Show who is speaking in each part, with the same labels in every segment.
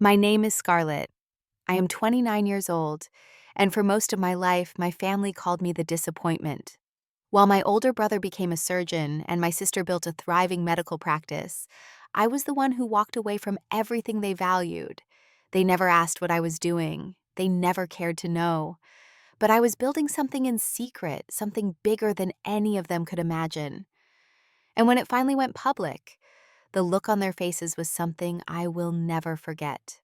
Speaker 1: My name is Scarlett. I am 29 years old, and for most of my life, my family called me the disappointment. While my older brother became a surgeon and my sister built a thriving medical practice, I was the one who walked away from everything they valued. They never asked what I was doing. They never cared to know. But I was building something in secret, something bigger than any of them could imagine. And when it finally went public, the look on their faces was something I will never forget.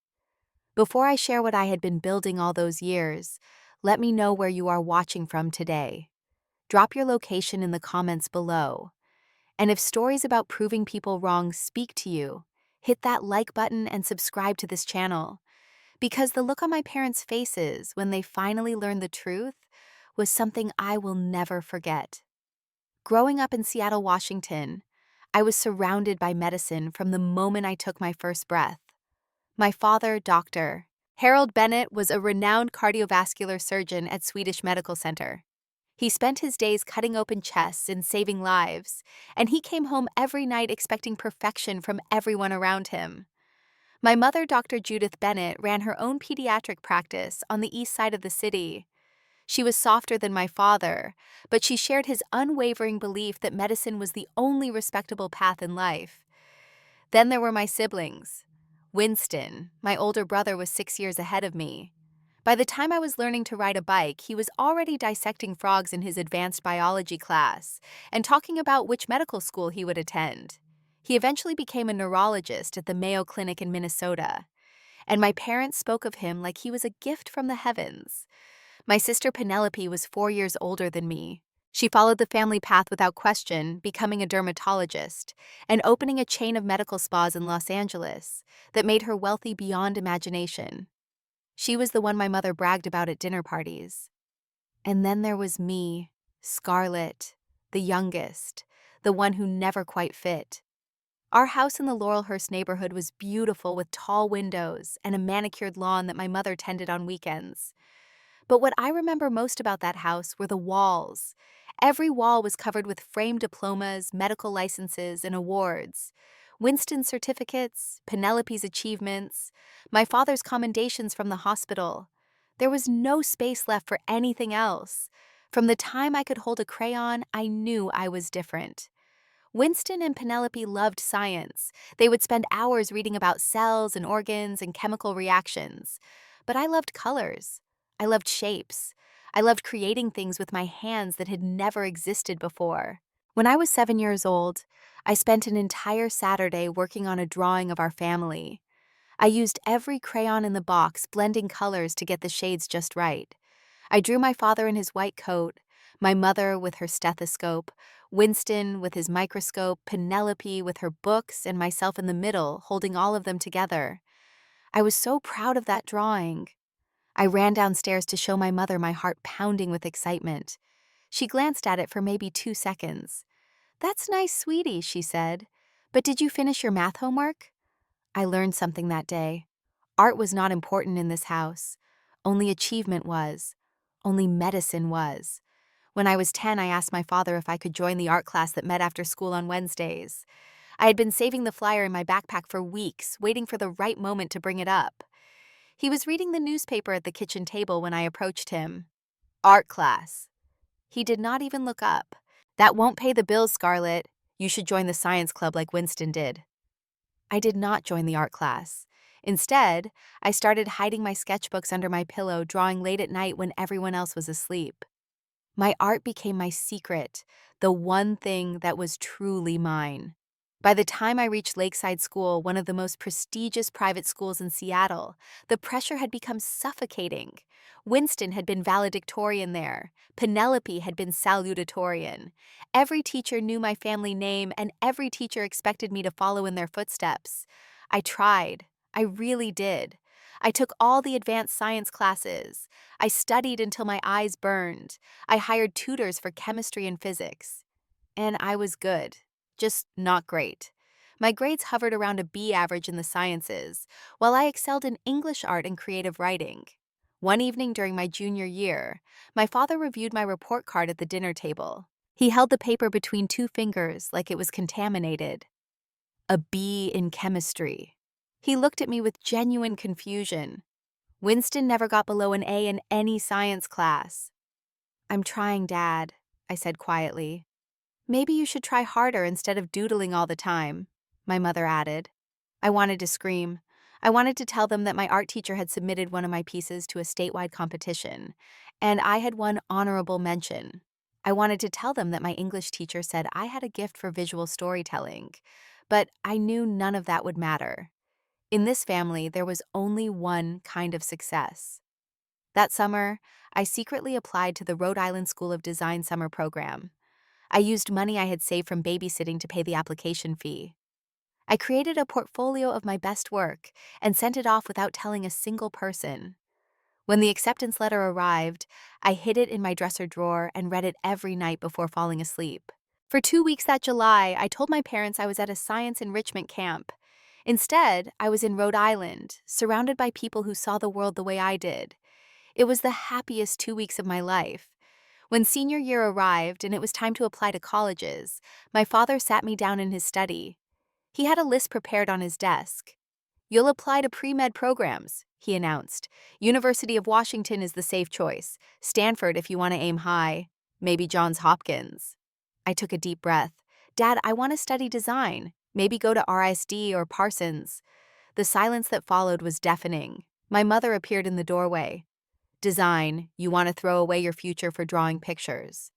Speaker 1: Before I share what I had been building all those years, let me know where you are watching from today. Drop your location in the comments below. And if stories about proving people wrong speak to you, hit that like button and subscribe to this channel. Because the look on my parents' faces when they finally learned the truth was something I will never forget. Growing up in Seattle, Washington, I was surrounded by medicine from the moment I took my first breath. My father, Dr. Harold Bennett, was a renowned cardiovascular surgeon at Swedish Medical Center. He spent his days cutting open chests and saving lives, and he came home every night expecting perfection from everyone around him. My mother, Dr. Judith Bennett, ran her own pediatric practice on the east side of the city. She was softer than my father, but she shared his unwavering belief that medicine was the only respectable path in life. Then there were my siblings. Winston, my older brother, was 6 years ahead of me. By the time I was learning to ride a bike, he was already dissecting frogs in his advanced biology class and talking about which medical school he would attend. He eventually became a neurologist at the Mayo Clinic in Minnesota, and my parents spoke of him like he was a gift from the heavens. My sister Penelope was 4 years older than me. She followed the family path without question, becoming a dermatologist and opening a chain of medical spas in Los Angeles that made her wealthy beyond imagination. She was the one my mother bragged about at dinner parties. And then there was me, Scarlett, the youngest, the one who never quite fit. Our house in the Laurelhurst neighborhood was beautiful with tall windows and a manicured lawn that my mother tended on weekends. But what I remember most about that house were the walls. Every wall was covered with framed diplomas, medical licenses, and awards. Winston's certificates, Penelope's achievements, my father's commendations from the hospital. There was no space left for anything else. From the time I could hold a crayon, I knew I was different. Winston and Penelope loved science. They would spend hours reading about cells and organs and chemical reactions. But I loved colors. I loved shapes. I loved creating things with my hands that had never existed before. When I was 7 years old, I spent an entire Saturday working on a drawing of our family. I used every crayon in the box, blending colors to get the shades just right. I drew my father in his white coat, my mother with her stethoscope, Winston with his microscope, Penelope with her books, and myself in the middle, holding all of them together. I was so proud of that drawing. I ran downstairs to show my mother, my heart pounding with excitement. She glanced at it for maybe 2 seconds. "That's nice, sweetie," she said. "But did you finish your math homework?" I learned something that day. Art was not important in this house. Only achievement was. Only medicine was. When I was 10, I asked my father if I could join the art class that met after school on Wednesdays. I had been saving the flyer in my backpack for weeks, waiting for the right moment to bring it up. He was reading the newspaper at the kitchen table when I approached him. "Art class." He did not even look up. "That won't pay the bills, Scarlett. You should join the science club like Winston did." I did not join the art class. Instead, I started hiding my sketchbooks under my pillow, drawing late at night when everyone else was asleep. My art became my secret, the one thing that was truly mine. By the time I reached Lakeside School, one of the most prestigious private schools in Seattle, the pressure had become suffocating. Winston had been valedictorian there. Penelope had been salutatorian. Every teacher knew my family name, and every teacher expected me to follow in their footsteps. I tried. I really did. I took all the advanced science classes. I studied until my eyes burned. I hired tutors for chemistry and physics. And I was good, just not great. My grades hovered around a B average in the sciences, while I excelled in English, art, and creative writing. One evening during my junior year, my father reviewed my report card at the dinner table. He held the paper between 2 fingers like it was contaminated. A B in chemistry. He looked at me with genuine confusion. Winston never got below an A in any science class. I'm trying, Dad, I said quietly. Maybe you should try harder instead of doodling all the time, my mother added. I wanted to scream. I wanted to tell them that my art teacher had submitted one of my pieces to a statewide competition, and I had won honorable mention. I wanted to tell them that my English teacher said I had a gift for visual storytelling, but I knew none of that would matter. In this family, there was only one kind of success. That summer, I secretly applied to the Rhode Island School of Design summer program. I used money I had saved from babysitting to pay the application fee. I created a portfolio of my best work and sent it off without telling a single person. When the acceptance letter arrived, I hid it in my dresser drawer and read it every night before falling asleep. For 2 weeks that July, I told my parents I was at a science enrichment camp. Instead, I was in Rhode Island, surrounded by people who saw the world the way I did. It was the happiest 2 weeks of my life. When senior year arrived and it was time to apply to colleges, my father sat me down in his study. He had a list prepared on his desk. "You'll apply to pre-med programs," he announced. "University of Washington is the safe choice. Stanford if you want to aim high. Maybe Johns Hopkins." I took a deep breath. "Dad, I want to study design. Maybe go to RISD or Parsons." The silence that followed was deafening. My mother appeared in the doorway. "Design, you want to throw away your future for drawing pictures."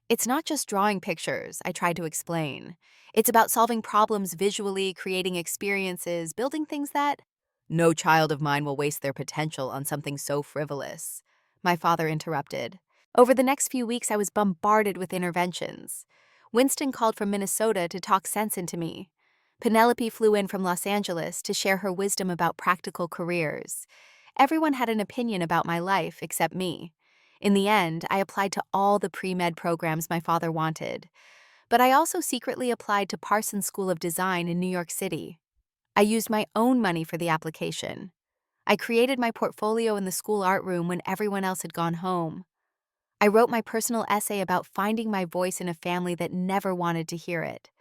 Speaker 1: "It's not just drawing pictures," I tried to explain. "It's about solving problems visually, creating experiences, building things that—" "No child of mine will waste their potential on something so frivolous," my father interrupted. Over the next few weeks, I was bombarded with interventions. Winston called from Minnesota to talk sense into me. Penelope flew in from Los Angeles to share her wisdom about practical careers. Everyone had an opinion about my life except me. In the end, I applied to all the pre-med programs my father wanted. But I also secretly applied to Parsons School of Design in New York City. I used my own money for the application. I created my portfolio in the school art room when everyone else had gone home. I wrote my personal essay about finding my voice in a family that never wanted to hear it.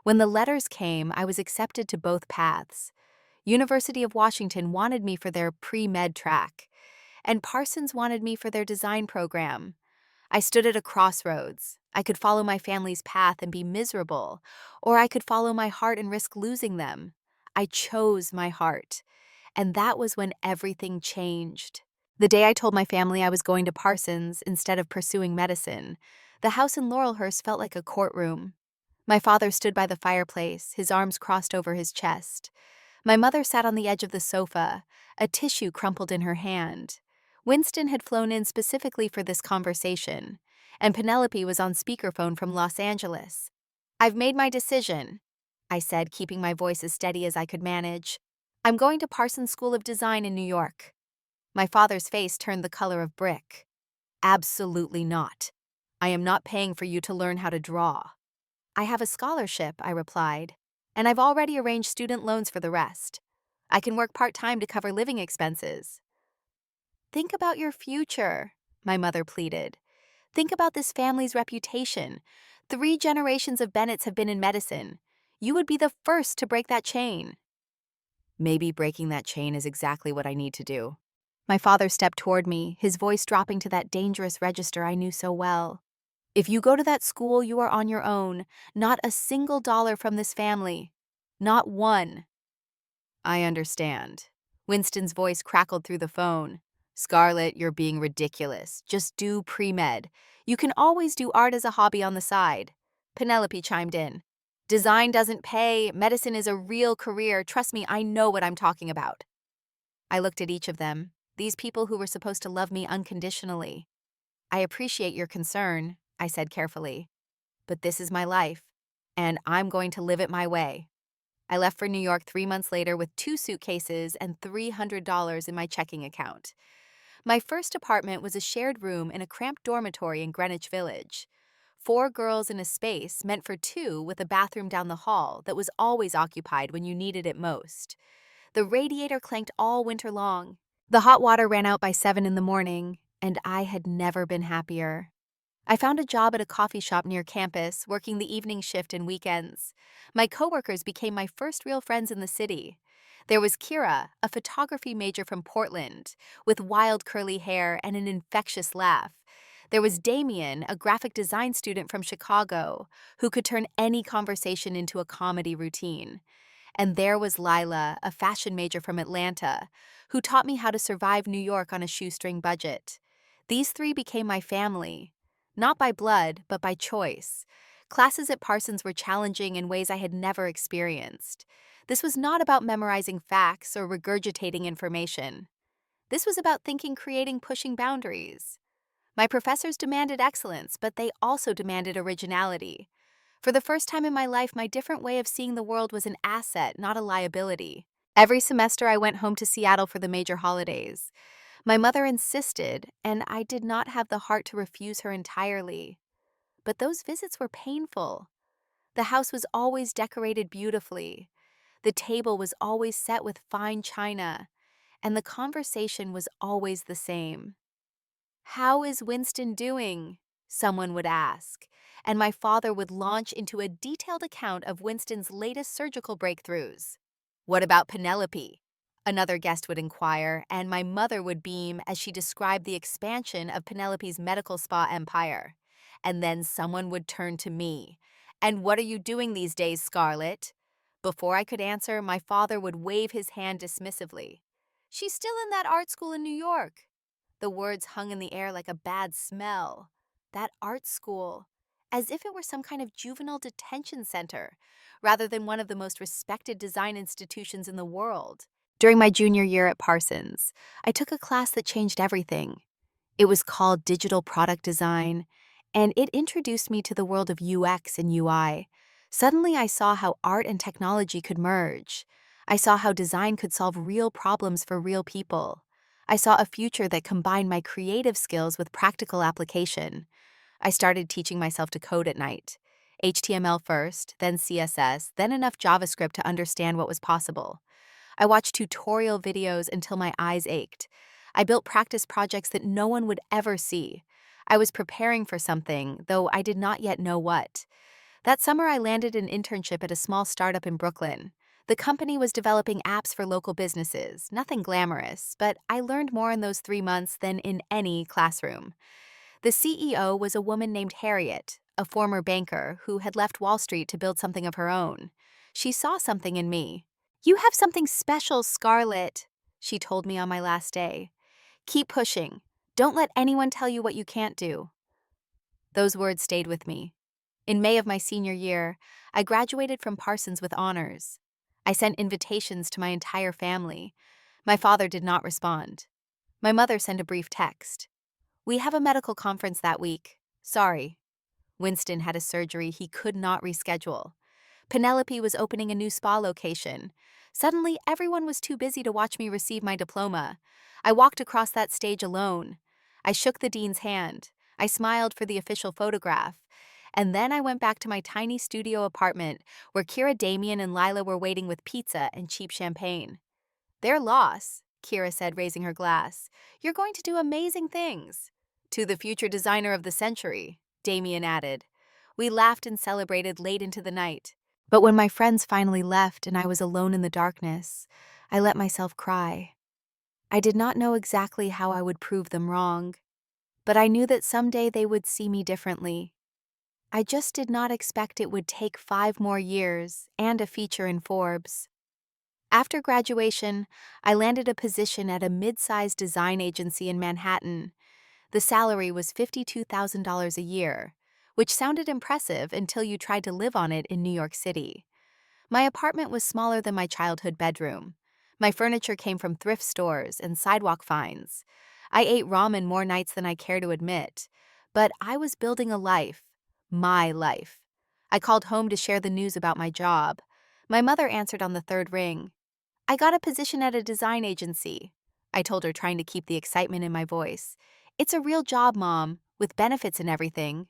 Speaker 1: When the letters came, I was accepted to both paths. University of Washington wanted me for their pre-med track, and Parsons wanted me for their design program. I stood at a crossroads. I could follow my family's path and be miserable, or I could follow my heart and risk losing them. I chose my heart, and that was when everything changed. The day I told my family I was going to Parsons instead of pursuing medicine, the house in Laurelhurst felt like a courtroom. My father stood by the fireplace, his arms crossed over his chest. My mother sat on the edge of the sofa, a tissue crumpled in her hand. Winston had flown in specifically for this conversation, and Penelope was on speakerphone from Los Angeles. "I've made my decision," I said, keeping my voice as steady as I could manage. "I'm going to Parsons School of Design in New York." My father's face turned the color of brick. "Absolutely not. I am not paying for you to learn how to draw." "I have a scholarship," I replied, "and I've already arranged student loans for the rest. I can work part-time to cover living expenses." "Think about your future," my mother pleaded. "Think about this family's reputation. 3 generations of Bennetts have been in medicine. You would be the first to break that chain." "Maybe breaking that chain is exactly what I need to do." My father stepped toward me, his voice dropping to that dangerous register I knew so well. "If you go to that school, you are on your own. Not a single dollar from this family. Not one." "I understand." Winston's voice crackled through the phone. "Scarlett, you're being ridiculous. Just do pre-med. You can always do art as a hobby on the side." Penelope chimed in. "Design doesn't pay. Medicine is a real career. Trust me, I know what I'm talking about." I looked at each of them, these people who were supposed to love me unconditionally. "I appreciate your concern," I said carefully, "but this is my life, and I'm going to live it my way." I left for New York 3 months later with 2 suitcases and $300 in my checking account. My first apartment was a shared room in a cramped dormitory in Greenwich Village. 4 girls in a space meant for 2 with a bathroom down the hall that was always occupied when you needed it most. The radiator clanked all winter long. The hot water ran out by 7 in the morning, and I had never been happier. I found a job at a coffee shop near campus, working the evening shift and weekends. My coworkers became my first real friends in the city. There was Kira, a photography major from Portland, with wild curly hair and an infectious laugh. There was Damien, a graphic design student from Chicago, who could turn any conversation into a comedy routine. And there was Lila, a fashion major from Atlanta, who taught me how to survive New York on a shoestring budget. These three became my family, not by blood, but by choice. Classes at Parsons were challenging in ways I had never experienced. This was not about memorizing facts or regurgitating information. This was about thinking, creating, pushing boundaries. My professors demanded excellence, but they also demanded originality. For the first time in my life, my different way of seeing the world was an asset, not a liability. Every semester, I went home to Seattle for the major holidays. My mother insisted, and I did not have the heart to refuse her entirely. But those visits were painful. The house was always decorated beautifully. The table was always set with fine china, and the conversation was always the same. "How is Winston doing?" someone would ask, and my father would launch into a detailed account of Winston's latest surgical breakthroughs. "What about Penelope?" another guest would inquire, and my mother would beam as she described the expansion of Penelope's medical spa empire. And then someone would turn to me. "And what are you doing these days, Scarlett?" Before I could answer, my father would wave his hand dismissively. "She's still in that art school in New York." The words hung in the air like a bad smell. That art school, as if it were some kind of juvenile detention center, rather than one of the most respected design institutions in the world. During my junior year at Parsons, I took a class that changed everything. It was called Digital Product Design, and it introduced me to the world of UX and UI. Suddenly, I saw how art and technology could merge. I saw how design could solve real problems for real people. I saw a future that combined my creative skills with practical application. I started teaching myself to code at night. HTML first, then CSS, then enough JavaScript to understand what was possible. I watched tutorial videos until my eyes ached. I built practice projects that no one would ever see. I was preparing for something, though I did not yet know what. That summer, I landed an internship at a small startup in Brooklyn. The company was developing apps for local businesses, nothing glamorous, but I learned more in those 3 months than in any classroom. The CEO was a woman named Harriet, a former banker who had left Wall Street to build something of her own. She saw something in me. "You have something special, Scarlett," she told me on my last day. "Keep pushing. Don't let anyone tell you what you can't do." Those words stayed with me. In May of my senior year, I graduated from Parsons with honors. I sent invitations to my entire family. My father did not respond. My mother sent a brief text. "We have a medical conference that week. Sorry." Winston had a surgery he could not reschedule. Penelope was opening a new spa location. Suddenly, everyone was too busy to watch me receive my diploma. I walked across that stage alone. I shook the dean's hand. I smiled for the official photograph. And then I went back to my tiny studio apartment where Kira, Damien, and Lila were waiting with pizza and cheap champagne. "Their loss," Kira said, raising her glass. "You're going to do amazing things." "To the future designer of the century," Damien added. We laughed and celebrated late into the night. But when my friends finally left and I was alone in the darkness, I let myself cry. I did not know exactly how I would prove them wrong, but I knew that someday they would see me differently. I just did not expect it would take 5 more years and a feature in Forbes. After graduation, I landed a position at a mid-sized design agency in Manhattan. The salary was $52,000 a year, which sounded impressive until you tried to live on it in New York City. My apartment was smaller than my childhood bedroom. My furniture came from thrift stores and sidewalk finds. I ate ramen more nights than I care to admit. But I was building a life. My life. I called home to share the news about my job. My mother answered on the third ring. "I got a position at a design agency," I told her, trying to keep the excitement in my voice. "It's a real job, Mom, with benefits and everything."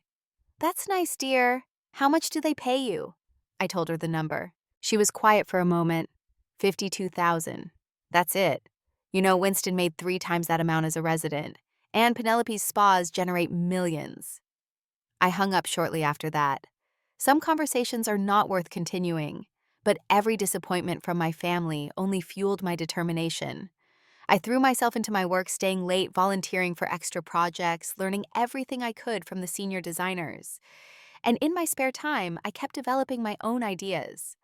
Speaker 1: "That's nice, dear. How much do they pay you?" I told her the number. She was quiet for a moment. 52,000. That's it. You know, Winston made 3 times that amount as a resident, and Penelope's spas generate millions. I hung up shortly after that. Some conversations are not worth continuing, but every disappointment from my family only fueled my determination. I threw myself into my work, staying late, volunteering for extra projects, learning everything I could from the senior designers. And in my spare time, I kept developing my own ideas.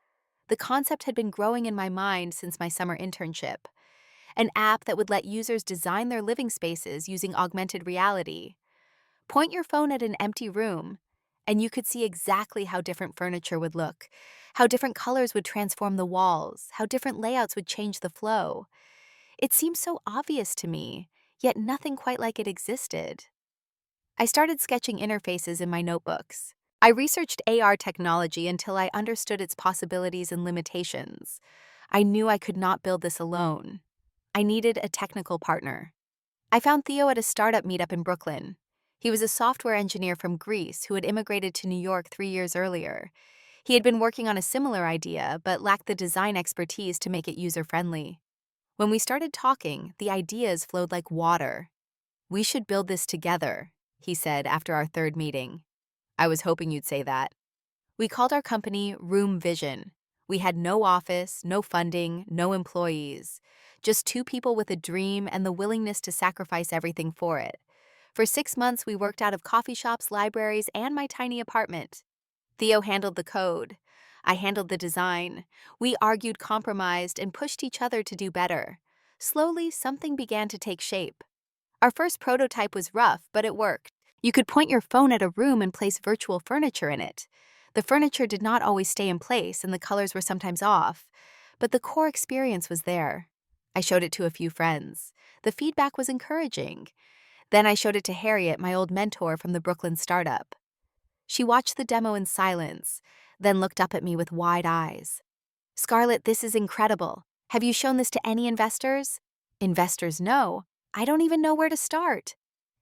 Speaker 1: The concept had been growing in my mind since my summer internship. An app that would let users design their living spaces using augmented reality. Point your phone at an empty room, and you could see exactly how different furniture would look, how different colors would transform the walls, how different layouts would change the flow. It seemed so obvious to me, yet nothing quite like it existed. I started sketching interfaces in my notebooks. I researched AR technology until I understood its possibilities and limitations. I knew I could not build this alone. I needed a technical partner. I found Theo at a startup meetup in Brooklyn. He was a software engineer from Greece who had immigrated to New York 3 years earlier. He had been working on a similar idea, but lacked the design expertise to make it user-friendly. When we started talking, the ideas flowed like water. "We should build this together," he said after our third meeting. "I was hoping you'd say that." We called our company Room Vision. We had no office, no funding, no employees. Just two people with a dream and the willingness to sacrifice everything for it. For 6 months, we worked out of coffee shops, libraries, and my tiny apartment. Theo handled the code. I handled the design. We argued, compromised, and pushed each other to do better. Slowly, something began to take shape. Our first prototype was rough, but it worked. You could point your phone at a room and place virtual furniture in it. The furniture did not always stay in place, and the colors were sometimes off, but the core experience was there. I showed it to a few friends. The feedback was encouraging. Then I showed it to Harriet, my old mentor from the Brooklyn startup. She watched the demo in silence, then looked up at me with wide eyes. "Scarlett, this is incredible. Have you shown this to any investors?" "Investors, no. I don't even know where to start."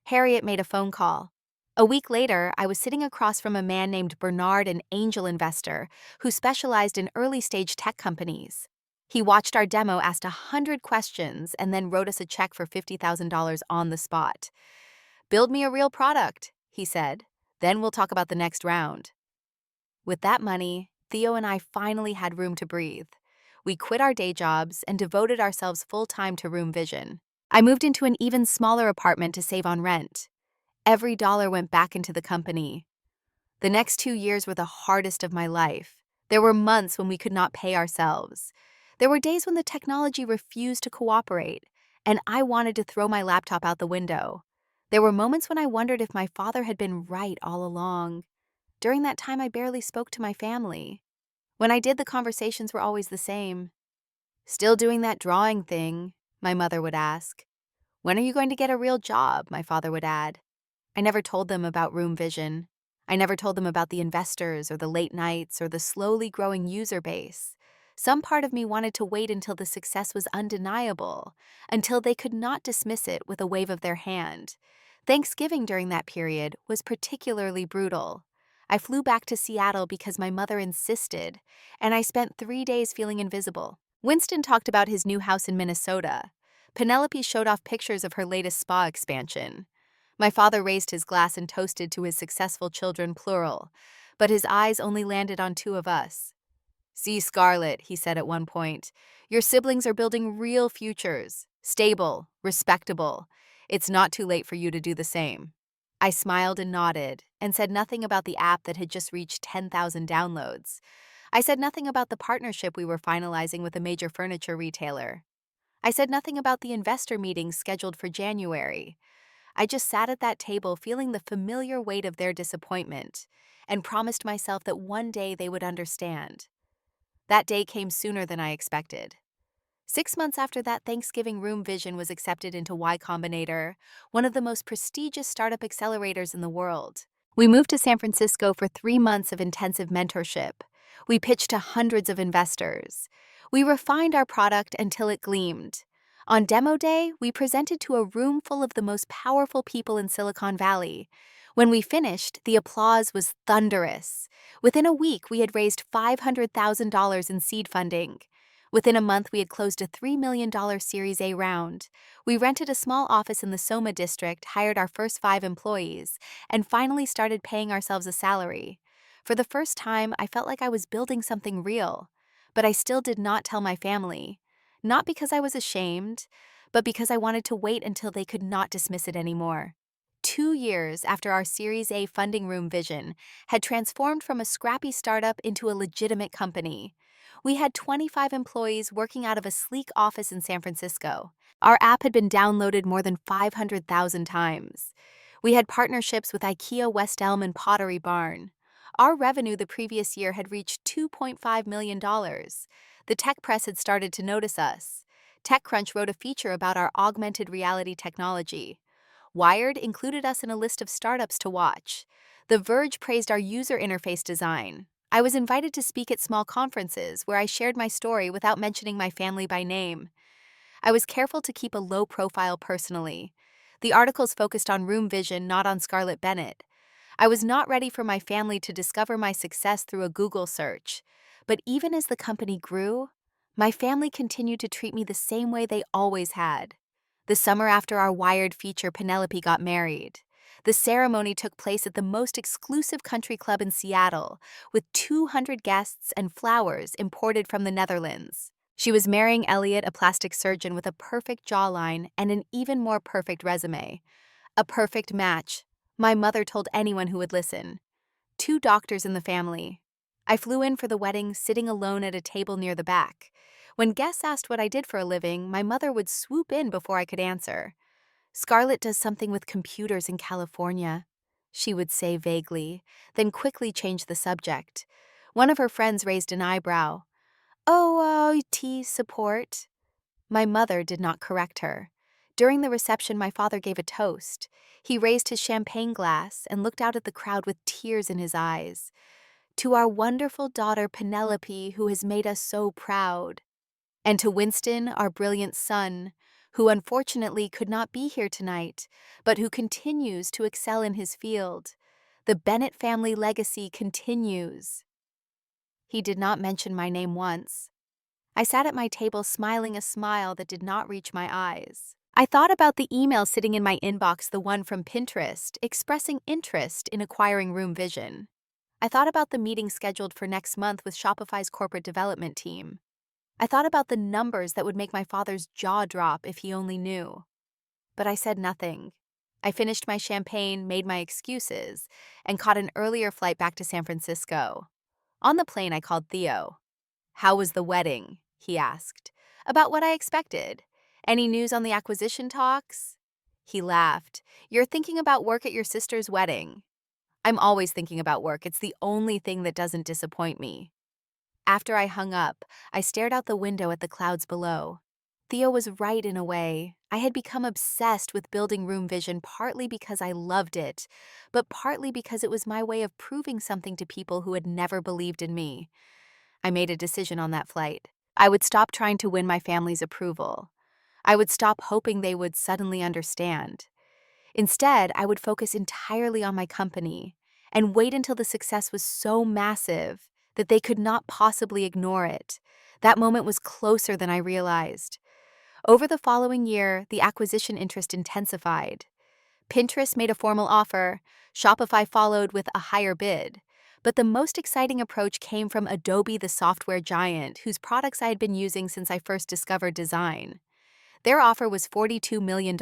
Speaker 1: Harriet made a phone call. A week later, I was sitting across from a man named Bernard, an angel investor, who specialized in early-stage tech companies. He watched our demo, asked 100 questions, and then wrote us a check for $50,000 on the spot. "Build me a real product," he said. "Then we'll talk about the next round." With that money, Theo and I finally had room to breathe. We quit our day jobs and devoted ourselves full-time to Room Vision. I moved into an even smaller apartment to save on rent. Every dollar went back into the company. The next 2 years were the hardest of my life. There were months when we could not pay ourselves. There were days when the technology refused to cooperate, and I wanted to throw my laptop out the window. There were moments when I wondered if my father had been right all along. During that time, I barely spoke to my family. When I did, the conversations were always the same. "Still doing that drawing thing?" my mother would ask. "When are you going to get a real job?" my father would add. I never told them about Room Vision. I never told them about the investors or the late nights or the slowly growing user base. Some part of me wanted to wait until the success was undeniable, until they could not dismiss it with a wave of their hand. Thanksgiving during that period was particularly brutal. I flew back to Seattle because my mother insisted, and I spent 3 days feeling invisible. Winston talked about his new house in Minnesota. Penelope showed off pictures of her latest spa expansion. My father raised his glass and toasted to his successful children, plural, but his eyes only landed on two of us. "See, Scarlett," he said at one point, "your siblings are building real futures, stable, respectable. It's not too late for you to do the same." I smiled and nodded, and said nothing about the app that had just reached 10,000 downloads. I said nothing about the partnership we were finalizing with a major furniture retailer. I said nothing about the investor meetings scheduled for January. I just sat at that table feeling the familiar weight of their disappointment and promised myself that one day they would understand. That day came sooner than I expected. 6 months after that Thanksgiving, Room Vision was accepted into Y Combinator, one of the most prestigious startup accelerators in the world. We moved to San Francisco for 3 months of intensive mentorship. We pitched to hundreds of investors. We refined our product until it gleamed. On demo day, we presented to a room full of the most powerful people in Silicon Valley. When we finished, the applause was thunderous. Within a week, we had raised $500,000 in seed funding. Within a month, we had closed a $3 million Series A round. We rented a small office in the Soma district, hired our first 5 employees, and finally started paying ourselves a salary. For the first time, I felt like I was building something real. but I still did not tell my family. Not because I was ashamed, but because I wanted to wait until they could not dismiss it anymore. 2 years after our Series A funding, Room Vision had transformed from a scrappy startup into a legitimate company. We had 25 employees working out of a sleek office in San Francisco. Our app had been downloaded more than 500,000 times. We had partnerships with IKEA, West Elm, and Pottery Barn. Our revenue the previous year had reached $2.5 million. The tech press had started to notice us. TechCrunch wrote a feature about our augmented reality technology. Wired included us in a list of startups to watch. The Verge praised our user interface design. I was invited to speak at small conferences where I shared my story without mentioning my family by name. I was careful to keep a low profile personally. The articles focused on Room Vision, not on Scarlett Bennett. I was not ready for my family to discover my success through a Google search. But even as the company grew, my family continued to treat me the same way they always had. The summer after our Wired feature, Penelope got married. The ceremony took place at the most exclusive country club in Seattle, with 200 guests and flowers imported from the Netherlands. She was marrying Elliot, a plastic surgeon with a perfect jawline and an even more perfect resume. A perfect match, my mother told anyone who would listen. 2 doctors in the family. I flew in for the wedding, sitting alone at a table near the back. When guests asked what I did for a living, my mother would swoop in before I could answer. Scarlett does something with computers in California, she would say vaguely, then quickly change the subject. One of her friends raised an eyebrow. Oh, IT support. My mother did not correct her. During the reception, my father gave a toast. He raised his champagne glass and looked out at the crowd with tears in his eyes. To our wonderful daughter Penelope, who has made us so proud. And to Winston, our brilliant son, who unfortunately could not be here tonight, but who continues to excel in his field. The Bennett family legacy continues. He did not mention my name once. I sat at my table smiling a smile that did not reach my eyes. I thought about the email sitting in my inbox, the one from Pinterest, expressing interest in acquiring Room Vision. I thought about the meeting scheduled for next month with Shopify's corporate development team. I thought about the numbers that would make my father's jaw drop if he only knew. But I said nothing. I finished my champagne, made my excuses, and caught an earlier flight back to San Francisco. On the plane, I called Theo. "How was the wedding?" he asked. "About what I expected. Any news on the acquisition talks?" He laughed. "You're thinking about work at your sister's wedding." I'm always thinking about work. It's the only thing that doesn't disappoint me. After I hung up, I stared out the window at the clouds below. Theo was right in a way. I had become obsessed with building Room Vision, partly because I loved it, but partly because it was my way of proving something to people who had never believed in me. I made a decision on that flight. I would stop trying to win my family's approval. I would stop hoping they would suddenly understand. Instead, I would focus entirely on my company and wait until the success was so massive that they could not possibly ignore it. That moment was closer than I realized. Over the following year, the acquisition interest intensified. Pinterest made a formal offer. Shopify followed with a higher bid. But the most exciting approach came from Adobe, the software giant, whose products I had been using since I first discovered design. Their offer was $42 million.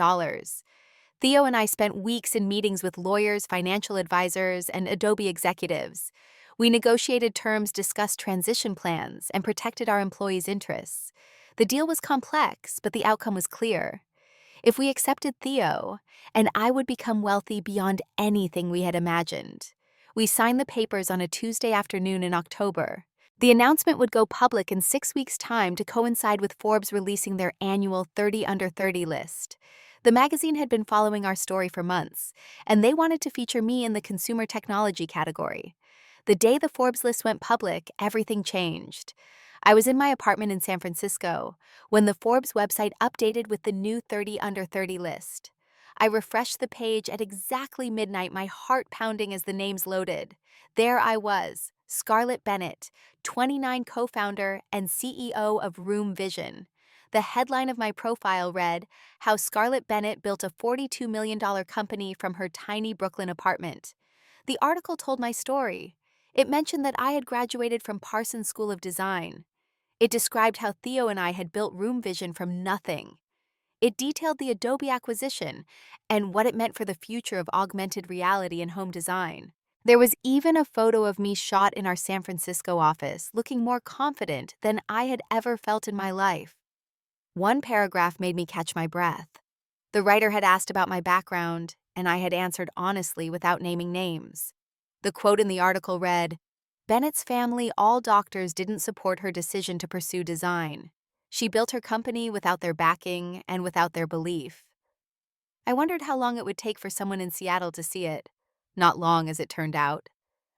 Speaker 1: Theo and I spent weeks in meetings with lawyers, financial advisors, and Adobe executives. We negotiated terms, discussed transition plans, and protected our employees' interests. The deal was complex, but the outcome was clear. If we accepted Theo, and I would become wealthy beyond anything we had imagined. We signed the papers on a Tuesday afternoon in October. The announcement would go public in 6 weeks' time to coincide with Forbes releasing their annual 30 Under 30 list. The magazine had been following our story for months, and they wanted to feature me in the consumer technology category. The day the Forbes list went public, everything changed. I was in my apartment in San Francisco when the Forbes website updated with the new 30 Under 30 list. I refreshed the page at exactly midnight, my heart pounding as the names loaded. There I was, Scarlett Bennett, 29, co-founder and CEO of Room Vision. The headline of my profile read, "How Scarlett Bennett Built a $42 million Company from Her Tiny Brooklyn Apartment." The article told my story. It mentioned that I had graduated from Parsons School of Design. It described how Theo and I had built Room Vision from nothing. It detailed the Adobe acquisition and what it meant for the future of augmented reality and home design. There was even a photo of me shot in our San Francisco office, looking more confident than I had ever felt in my life. One paragraph made me catch my breath. The writer had asked about my background, and I had answered honestly without naming names. The quote in the article read, "Bennett's family, all doctors, didn't support her decision to pursue design. She built her company without their backing and without their belief." I wondered how long it would take for someone in Seattle to see it. Not long, as it turned out.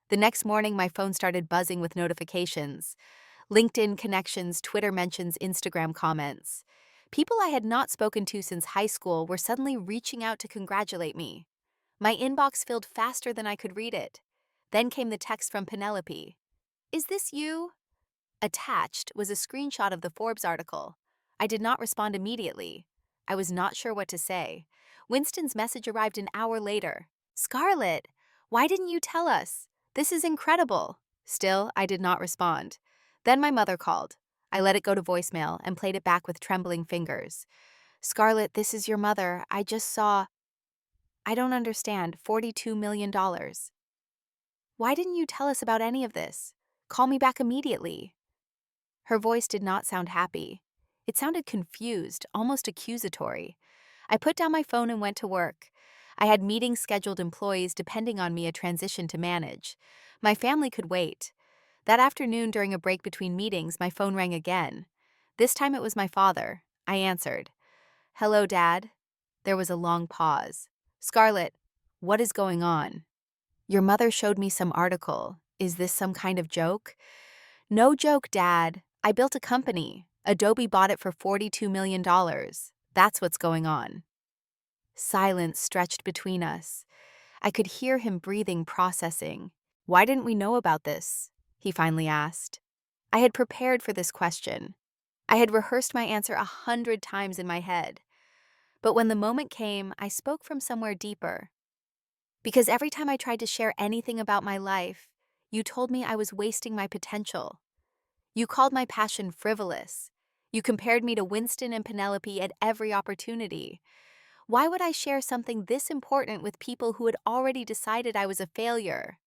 Speaker 1: The next morning, my phone started buzzing with notifications. LinkedIn connections, Twitter mentions, Instagram comments. People I had not spoken to since high school were suddenly reaching out to congratulate me. My inbox filled faster than I could read it. Then came the text from Penelope. "Is this you?" Attached was a screenshot of the Forbes article. I did not respond immediately. I was not sure what to say. Winston's message arrived an hour later. "Scarlett, why didn't you tell us? This is incredible." Still, I did not respond. Then my mother called. I let it go to voicemail and played it back with trembling fingers. "Scarlett, this is your mother. I just saw—" "I don't understand. $42 million. Why didn't you tell us about any of this? Call me back immediately." Her voice did not sound happy. It sounded confused, almost accusatory. I put down my phone and went to work. I had meetings scheduled, employees depending on me, a transition to manage. My family could wait. That afternoon, during a break between meetings, my phone rang again. This time it was my father. I answered. "Hello, Dad." There was a long pause. "Scarlett, what is going on?" "Your mother showed me some article. Is this some kind of joke?" "No joke, Dad. I built a company. Adobe bought it for $42 million. That's what's going on." Silence stretched between us. I could hear him breathing, processing. "Why didn't we know about this?" he finally asked. I had prepared for this question. I had rehearsed my answer 100 times in my head. But when the moment came, I spoke from somewhere deeper. "Because every time I tried to share anything about my life, you told me I was wasting my potential. You called my passion frivolous. You compared me to Winston and Penelope at every opportunity. Why would I share something this important with people who had already decided I was a failure?"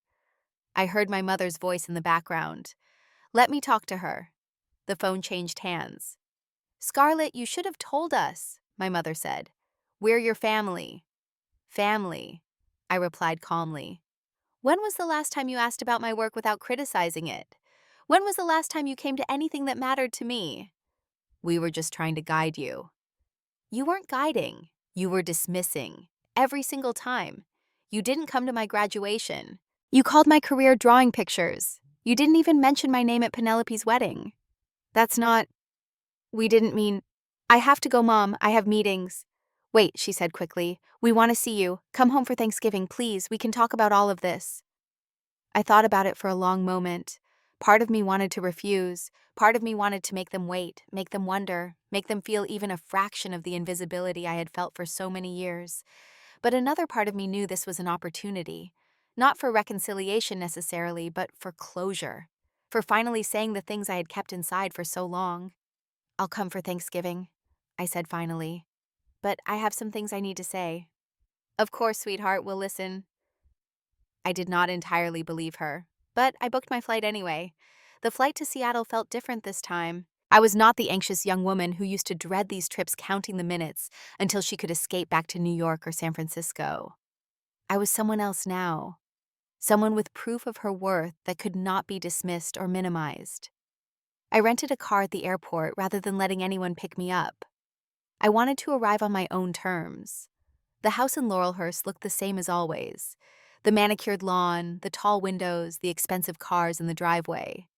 Speaker 1: I heard my mother's voice in the background. "Let me talk to her." The phone changed hands. "Scarlett, you should have told us," my mother said. "We're your family." "Family," I replied calmly. "When was the last time you asked about my work without criticizing it? When was the last time you came to anything that mattered to me?" "We were just trying to guide you." "You weren't guiding. You were dismissing. Every single time. You didn't come to my graduation. You called my career drawing pictures. You didn't even mention my name at Penelope's wedding." "That's not—" "We didn't mean—" "I have to go, Mom. I have meetings." "Wait," she said quickly. "We want to see you. Come home for Thanksgiving, please. We can talk about all of this." I thought about it for a long moment. Part of me wanted to refuse. Part of me wanted to make them wait, make them wonder, make them feel even a fraction of the invisibility I had felt for so many years. But another part of me knew this was an opportunity. Not for reconciliation necessarily, but for closure. For finally saying the things I had kept inside for so long. "I'll come for Thanksgiving," I said finally. "But I have some things I need to say." "Of course, sweetheart, we'll listen." I did not entirely believe her, but I booked my flight anyway. The flight to Seattle felt different this time. I was not the anxious young woman who used to dread these trips, counting the minutes until she could escape back to New York or San Francisco. I was someone else now. Someone with proof of her worth that could not be dismissed or minimized. I rented a car at the airport rather than letting anyone pick me up. I wanted to arrive on my own terms. The house in Laurelhurst looked the same as always. The manicured lawn, the tall windows, the expensive cars in the driveway.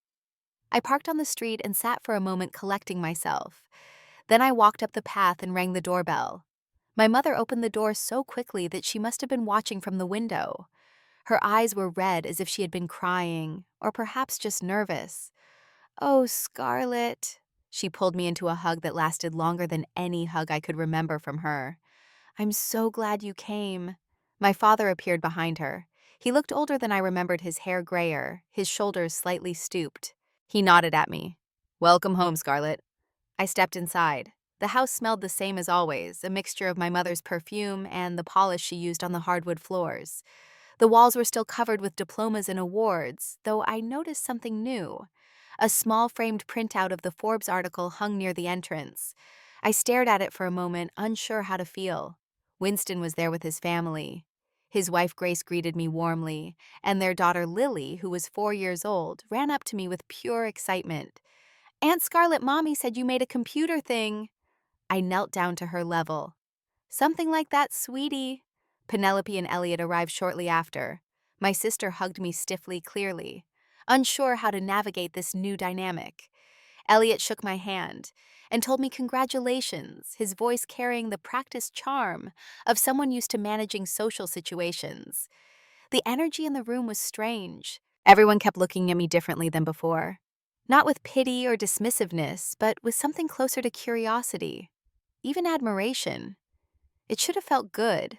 Speaker 1: I parked on the street and sat for a moment collecting myself. Then I walked up the path and rang the doorbell. My mother opened the door so quickly that she must have been watching from the window. Her eyes were red as if she had been crying, or perhaps just nervous. "Oh, Scarlett." She pulled me into a hug that lasted longer than any hug I could remember from her. "I'm so glad you came." My father appeared behind her. He looked older than I remembered, his hair grayer, his shoulders slightly stooped. He nodded at me. Welcome home, Scarlett. I stepped inside. The house smelled the same as always, a mixture of my mother's perfume and the polish she used on the hardwood floors. The walls were still covered with diplomas and awards, though I noticed something new. A small framed printout of the Forbes article hung near the entrance. I stared at it for a moment, unsure how to feel. Winston was there with his family. His wife Grace greeted me warmly, and their daughter Lily, who was 4 years old, ran up to me with pure excitement. Aunt Scarlett, Mommy said you made a computer thing. I knelt down to her level. Something like that, sweetie. Penelope and Elliot arrived shortly after. My sister hugged me stiffly, clearly, unsure how to navigate this new dynamic. Elliot shook my hand and told me congratulations, his voice carrying the practiced charm of someone used to managing social situations. The energy in the room was strange. Everyone kept looking at me differently than before. Not with pity or dismissiveness, but with something closer to curiosity, even admiration. It should have felt good.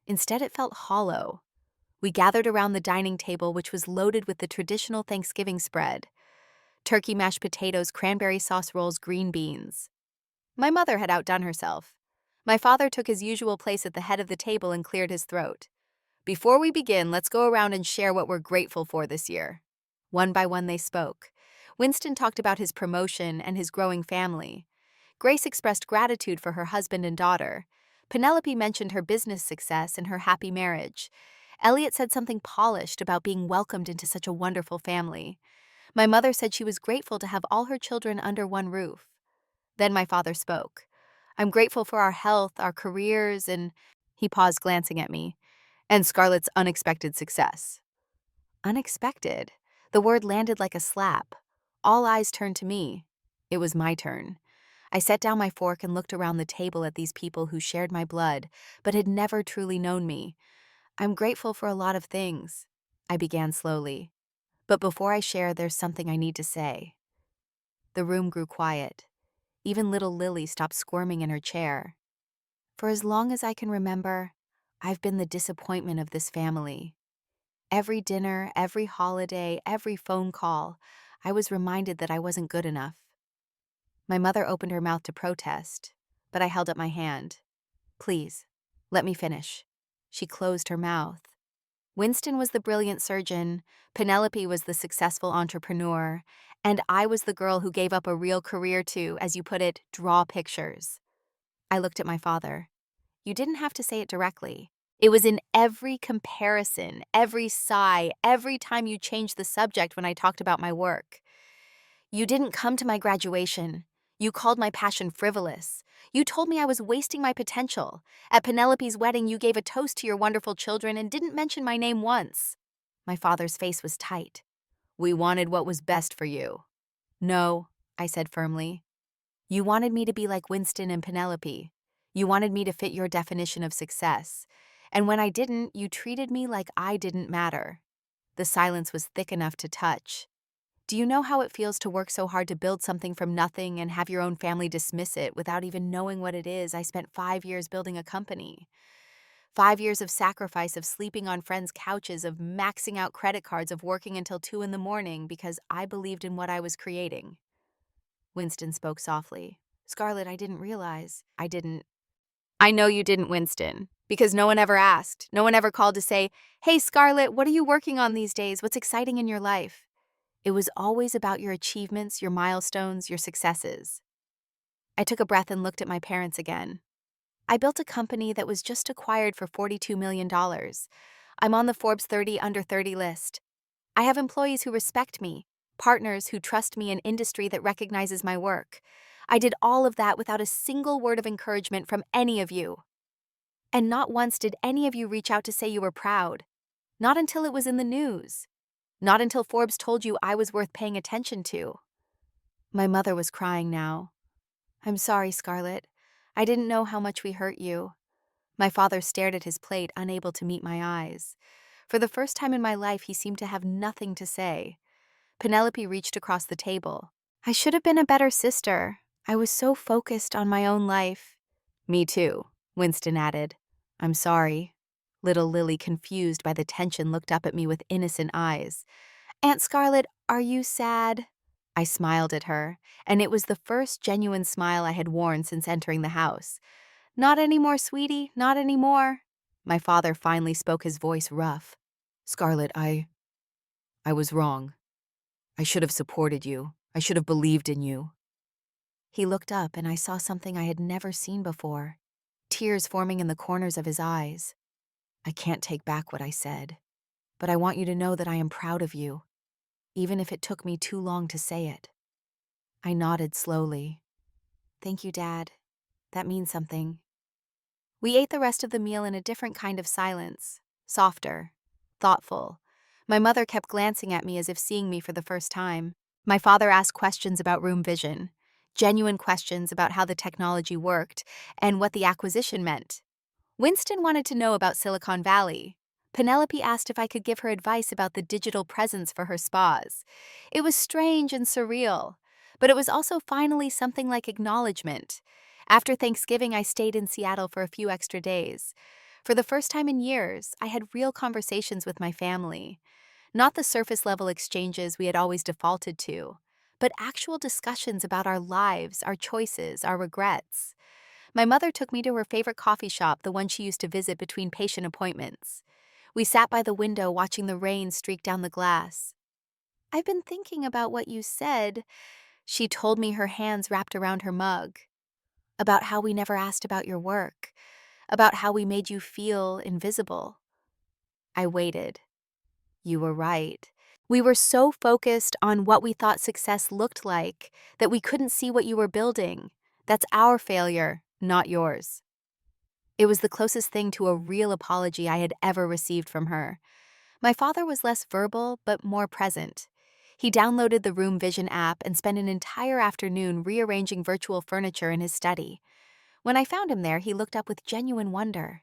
Speaker 1: Instead, it felt hollow. We gathered around the dining table, which was loaded with the traditional Thanksgiving spread: turkey, mashed potatoes, cranberry sauce rolls, green beans. My mother had outdone herself. My father took his usual place at the head of the table and cleared his throat. Before we begin, let's go around and share what we're grateful for this year. One by one, they spoke. Winston talked about his promotion and his growing family. Grace expressed gratitude for her husband and daughter. Penelope mentioned her business success and her happy marriage. Elliot said something polished about being welcomed into such a wonderful family. My mother said she was grateful to have all her children under one roof. Then my father spoke. I'm grateful for our health, our careers, and he paused, glancing at me, and Scarlett's unexpected success. Unexpected. The word landed like a slap. All eyes turned to me. It was my turn. I set down my fork and looked around the table at these people who shared my blood, but had never truly known me. I'm grateful for a lot of things, I began slowly. But before I share, there's something I need to say. The room grew quiet. Even little Lily stopped squirming in her chair. For as long as I can remember, I've been the disappointment of this family. Every dinner, every holiday, every phone call, I was reminded that I wasn't good enough. My mother opened her mouth to protest, but I held up my hand. Please, let me finish. She closed her mouth. Winston was the brilliant surgeon, Penelope was the successful entrepreneur, and I was the girl who gave up a real career to, as you put it, draw pictures. I looked at my father. You didn't have to say it directly. It was in every comparison, every sigh, every time you changed the subject when I talked about my work. You didn't come to my graduation. You called my passion frivolous. You told me I was wasting my potential. At Penelope's wedding, you gave a toast to your wonderful children and didn't mention my name once. My father's face was tight. We wanted what was best for you. No, I said firmly. You wanted me to be like Winston and Penelope. You wanted me to fit your definition of success. And when I didn't, you treated me like I didn't matter. The silence was thick enough to touch. Do you know how it feels to work so hard to build something from nothing and have your own family dismiss it without even knowing what it is? I spent 5 years building a company. 5 years of sacrifice, of sleeping on friends' couches, of maxing out credit cards, of working until 2 in the morning because I believed in what I was creating. Winston spoke softly. Scarlett, I didn't realize. I know you didn't, Winston, because no one ever asked. No one ever called to say, hey, Scarlett, what are you working on these days? What's exciting in your life? It was always about your achievements, your milestones, your successes. I took a breath and looked at my parents again. I built a company that was just acquired for $42 million. I'm on the Forbes 30 under 30 list. I have employees who respect me, partners who trust me, an industry that recognizes my work. I did all of that without a single word of encouragement from any of you. And not once did any of you reach out to say you were proud. Not until it was in the news. Not until Forbes told you I was worth paying attention to. My mother was crying now. I'm sorry, Scarlett. I didn't know how much we hurt you. My father stared at his plate, unable to meet my eyes. For the first time in my life, he seemed to have nothing to say. Penelope reached across the table. I should have been a better sister. I was so focused on my own life. Me too, Winston added. I'm sorry. Little Lily, confused by the tension, looked up at me with innocent eyes. Aunt Scarlett, are you sad? I smiled at her, and it was the first genuine smile I had worn since entering the house. Not anymore, sweetie, not anymore. My father finally spoke, his voice rough. Scarlett, I was wrong. I should have supported you. I should have believed in you. He looked up and I saw something I had never seen before, tears forming in the corners of his eyes. I can't take back what I said, but I want you to know that I am proud of you, even if it took me too long to say it. I nodded slowly. Thank you, Dad. That means something. We ate the rest of the meal in a different kind of silence, softer, thoughtful. My mother kept glancing at me as if seeing me for the first time. My father asked questions about Room Vision, genuine questions about how the technology worked and what the acquisition meant. Winston wanted to know about Silicon Valley. Penelope asked if I could give her advice about the digital presence for her spas. It was strange and surreal, but it was also finally something like acknowledgement. After Thanksgiving, I stayed in Seattle for a few extra days. For the first time in years, I had real conversations with my family. Not the surface-level exchanges we had always defaulted to, but actual discussions about our lives, our choices, our regrets. My mother took me to her favorite coffee shop, the one she used to visit between patient appointments. We sat by the window watching the rain streak down the glass. I've been thinking about what you said, she told me, her hands wrapped around her mug. About how we never asked about your work, about how we made you feel invisible. I waited. You were right. We were so focused on what we thought success looked like that we couldn't see what you were building. That's our failure, not yours. It was the closest thing to a real apology I had ever received from her. My father was less verbal, but more present. He downloaded the Room Vision app and spent an entire afternoon rearranging virtual furniture in his study. When I found him there, he looked up with genuine wonder.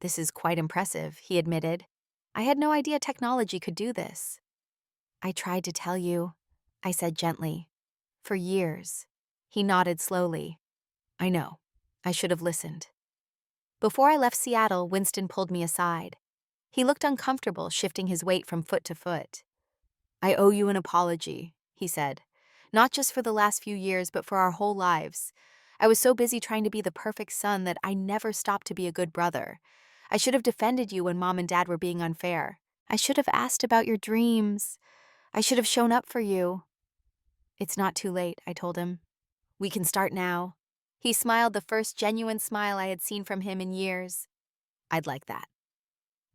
Speaker 1: This is quite impressive, he admitted. I had no idea technology could do this. I tried to tell you, I said gently. For years. He nodded slowly. I know. I should have listened. Before I left Seattle, Winston pulled me aside. He looked uncomfortable, shifting his weight from foot to foot. I owe you an apology, he said. Not just for the last few years, but for our whole lives. I was so busy trying to be the perfect son that I never stopped to be a good brother. I should have defended you when Mom and Dad were being unfair. I should have asked about your dreams. I should have shown up for you. It's not too late, I told him. We can start now. He smiled, the first genuine smile I had seen from him in years. I'd like that.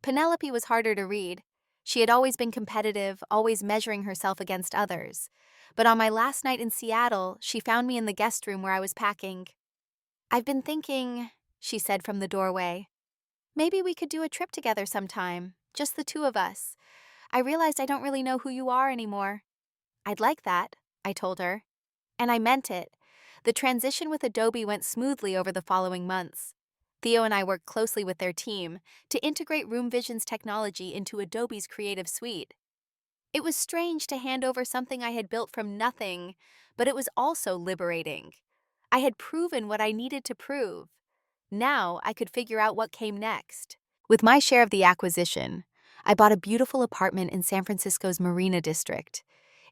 Speaker 1: Penelope was harder to read. She had always been competitive, always measuring herself against others. But on my last night in Seattle, she found me in the guest room where I was packing. I've been thinking, she said from the doorway. Maybe we could do a trip together sometime, just the two of us. I realized I don't really know who you are anymore. I'd like that, I told her. And I meant it. The transition with Adobe went smoothly over the following months. Theo and I worked closely with their team to integrate Room Vision's technology into Adobe's Creative Suite. It was strange to hand over something I had built from nothing, but it was also liberating. I had proven what I needed to prove. Now I could figure out what came next. With my share of the acquisition, I bought a beautiful apartment in San Francisco's Marina District.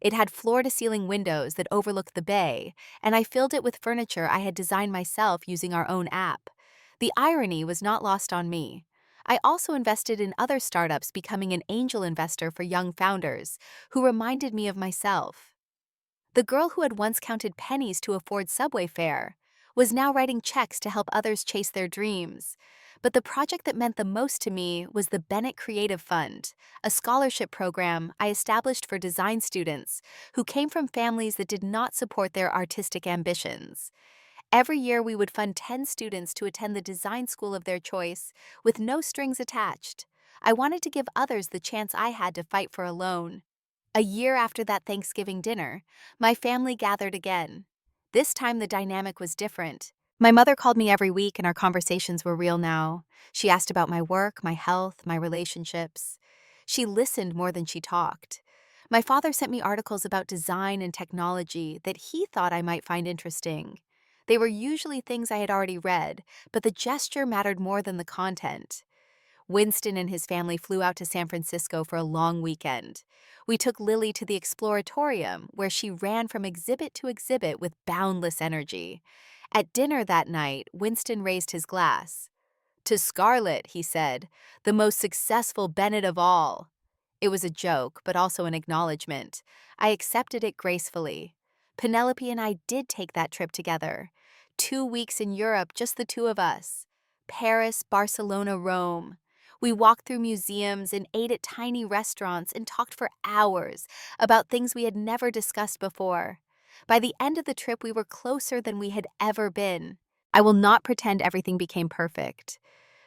Speaker 1: It had floor-to-ceiling windows that overlooked the bay, and I filled it with furniture I had designed myself using our own app. The irony was not lost on me. I also invested in other startups, becoming an angel investor for young founders who reminded me of myself. The girl who had once counted pennies to afford subway fare was now writing checks to help others chase their dreams. But the project that meant the most to me was the Bennett Creative Fund, a scholarship program I established for design students who came from families that did not support their artistic ambitions. Every year, we would fund 10 students to attend the design school of their choice with no strings attached. I wanted to give others the chance I had to fight for alone. A year after that Thanksgiving dinner, my family gathered again. This time, the dynamic was different. My mother called me every week, and our conversations were real now. She asked about my work, my health, my relationships. She listened more than she talked. My father sent me articles about design and technology that he thought I might find interesting. They were usually things I had already read, but the gesture mattered more than the content. Winston and his family flew out to San Francisco for a long weekend. We took Lily to the Exploratorium, where she ran from exhibit to exhibit with boundless energy. At dinner that night, Winston raised his glass. "To Scarlett," he said, "the most successful Bennett of all." It was a joke, but also an acknowledgement. I accepted it gracefully. Penelope and I did take that trip together. 2 weeks in Europe, just the two of us. Paris, Barcelona, Rome. We walked through museums and ate at tiny restaurants and talked for hours about things we had never discussed before. By the end of the trip, we were closer than we had ever been. I will not pretend everything became perfect.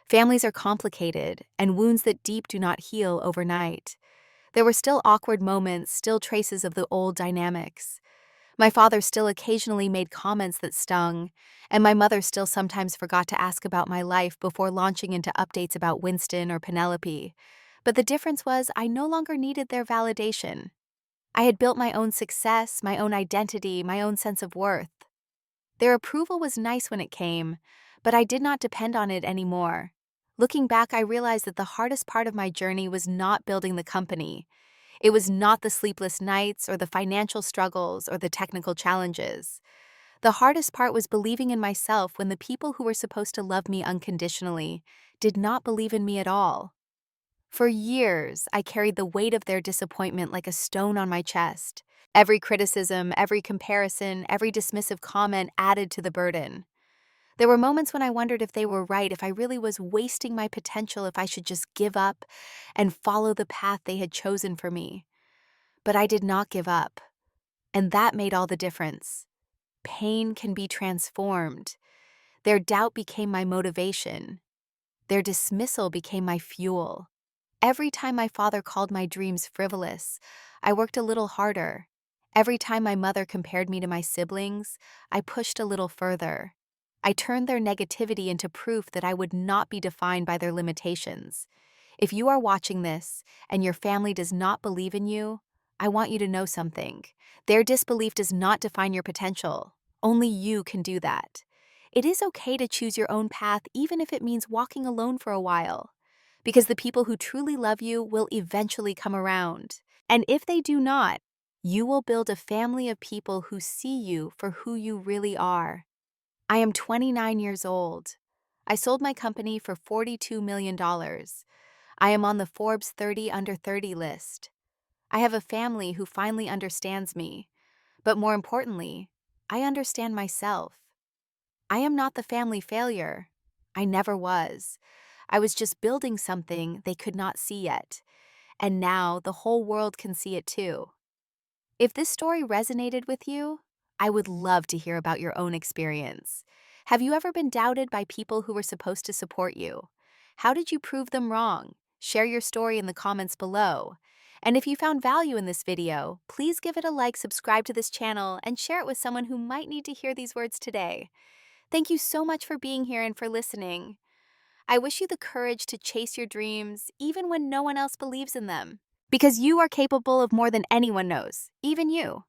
Speaker 1: Families are complicated, and wounds that deep do not heal overnight. There were still awkward moments, still traces of the old dynamics. My father still occasionally made comments that stung, and my mother still sometimes forgot to ask about my life before launching into updates about Winston or Penelope. But the difference was I no longer needed their validation. I had built my own success, my own identity, my own sense of worth. Their approval was nice when it came, but I did not depend on it anymore. Looking back, I realized that the hardest part of my journey was not building the company. It was not the sleepless nights or the financial struggles or the technical challenges. The hardest part was believing in myself when the people who were supposed to love me unconditionally did not believe in me at all. For years, I carried the weight of their disappointment like a stone on my chest. Every criticism, every comparison, every dismissive comment added to the burden. There were moments when I wondered if they were right, if I really was wasting my potential, if I should just give up and follow the path they had chosen for me. But I did not give up, and that made all the difference. Pain can be transformed. Their doubt became my motivation. Their dismissal became my fuel. Every time my father called my dreams frivolous, I worked a little harder. Every time my mother compared me to my siblings, I pushed a little further. I turned their negativity into proof that I would not be defined by their limitations. If you are watching this and your family does not believe in you, I want you to know something. Their disbelief does not define your potential. Only you can do that. It is okay to choose your own path, even if it means walking alone for a while, because the people who truly love you will eventually come around. And if they do not, you will build a family of people who see you for who you really are. I am 29 years old. I sold my company for $42 million. I am on the Forbes 30 Under 30 list. I have a family who finally understands me. But more importantly, I understand myself. I am not the family failure. I never was. I was just building something they could not see yet. And now the whole world can see it too. If this story resonated with you, I would love to hear about your own experience. Have you ever been doubted by people who were supposed to support you? How did you prove them wrong? Share your story in the comments below. And if you found value in this video, please give it a like, subscribe to this channel, and share it with someone who might need to hear these words today. Thank you so much for being here and for listening. I wish you the courage to chase your dreams, even when no one else believes in them. Because you are capable of more than anyone knows, even you.